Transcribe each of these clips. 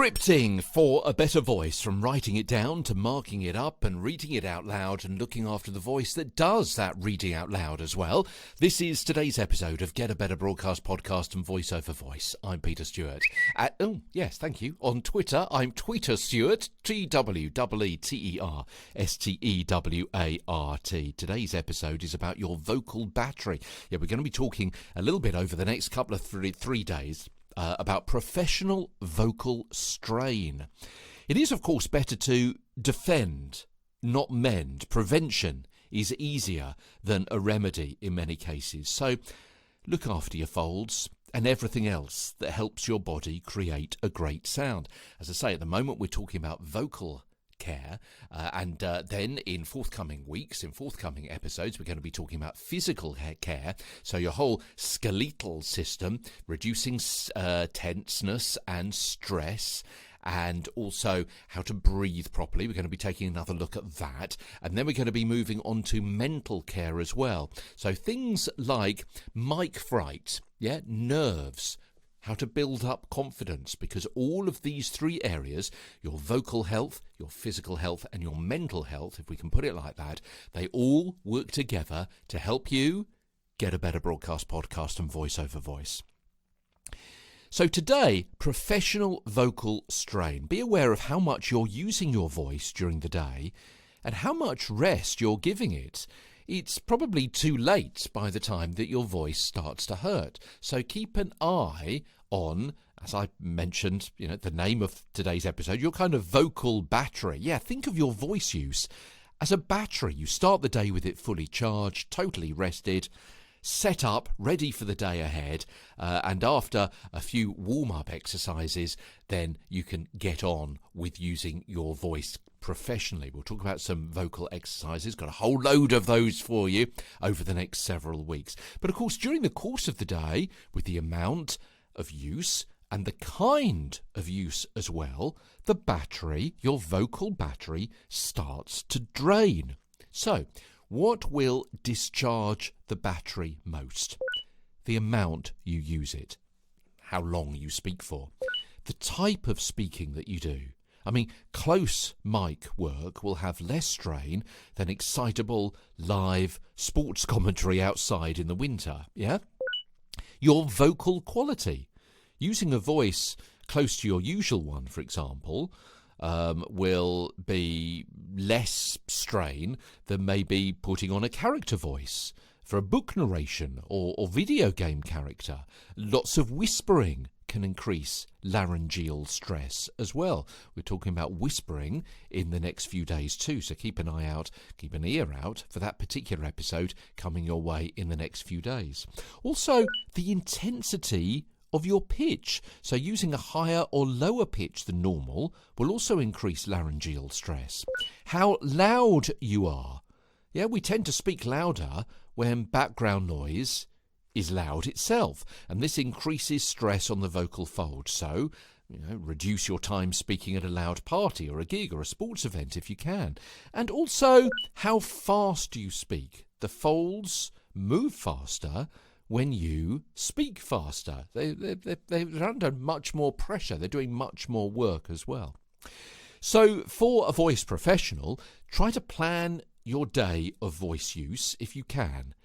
Scripting for a better voice, from writing it down to marking it up and reading it out loud and looking after the voice that does that reading out loud as well. This is today's episode of Get a Better Broadcast Podcast and Voice Over Voice. I'm Peter Stewart. Thank you. On Twitter, I'm Tweeter Stewart, TWEETERSTEWART. Today's episode is about your vocal battery. Yeah, we're going to be talking a little bit over the next couple of three days about professional vocal strain. It is, of course, better to defend, not mend. Prevention is easier than a remedy in many cases. So look after your folds and everything else that helps your body create a great sound. As I say, at the moment we're talking about vocal care, and then in forthcoming weeks, in forthcoming episodes, we're going to be talking about physical care, so your whole skeletal system, reducing tenseness and stress, and also how to breathe properly. We're going to be taking another look at that, and then we're going to be moving on to mental care as well. So things like mic fright, nerves, how to build up confidence, because all of these three areas, your vocal health, your physical health, and your mental health, if we can put it like that, they all work together to help you get a better broadcast, podcast, and voice over voice. So today, professional vocal strain. Be aware of how much you're using your voice during the day and how much rest you're giving it. It's probably too late by the time that your voice starts to hurt. So keep an eye on, as I mentioned, the name of today's episode, your kind of vocal battery. Yeah, think of your voice use as a battery. You start the day with it fully charged, totally rested, set up, ready for the day ahead, and after a few warm-up exercises, then you can get on with using your voice professionally. We'll talk about some vocal exercises, got a whole load of those for you over the next several weeks. But of course, during the course of the day, with the amount of use and the kind of use as well, the battery, your vocal battery, starts to drain. So, what will discharge the battery most? The amount you use it, how long you speak for, the type of speaking that you do. I mean, close mic work will have less strain than excitable, live sports commentary outside in the winter, yeah? Your vocal quality. Using a voice close to your usual one, for example, will be less strain than maybe putting on a character voice for a book narration or video game character. Lots of whispering can increase laryngeal stress as well. We're talking about whispering in the next few days too, so keep an eye out, keep an ear out for that particular episode coming your way in the next few days. Also, the intensity of your pitch. So using a higher or lower pitch than normal will also increase laryngeal stress. How loud you are. Yeah, we tend to speak louder when background noise is loud itself, and this increases stress on the vocal fold. So, reduce your time speaking at a loud party or a gig or a sports event if you can. And also, how fast you speak. The folds move faster when you speak faster. They're under much more pressure. They're doing much more work as well. So for a voice professional, try to plan your day of voice use if you can.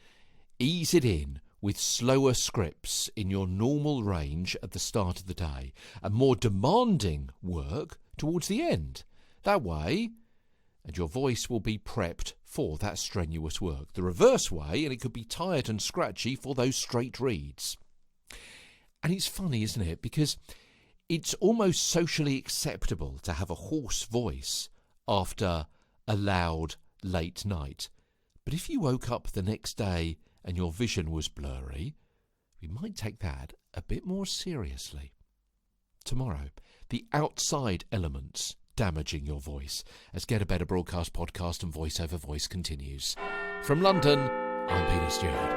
Ease it in with slower scripts in your normal range at the start of the day and more demanding work towards the end. That way, and your voice will be prepped for that strenuous work. The reverse way, and it could be tired and scratchy for those straight reads. And it's funny, isn't it? Because it's almost socially acceptable to have a hoarse voice after a loud, late night. But if you woke up the next day and your vision was blurry, we might take that a bit more seriously. Tomorrow, the outside elements damaging your voice, as Get a Better Broadcast, Podcast and Voice Over Voice continues. From London, I'm Peter Stewart.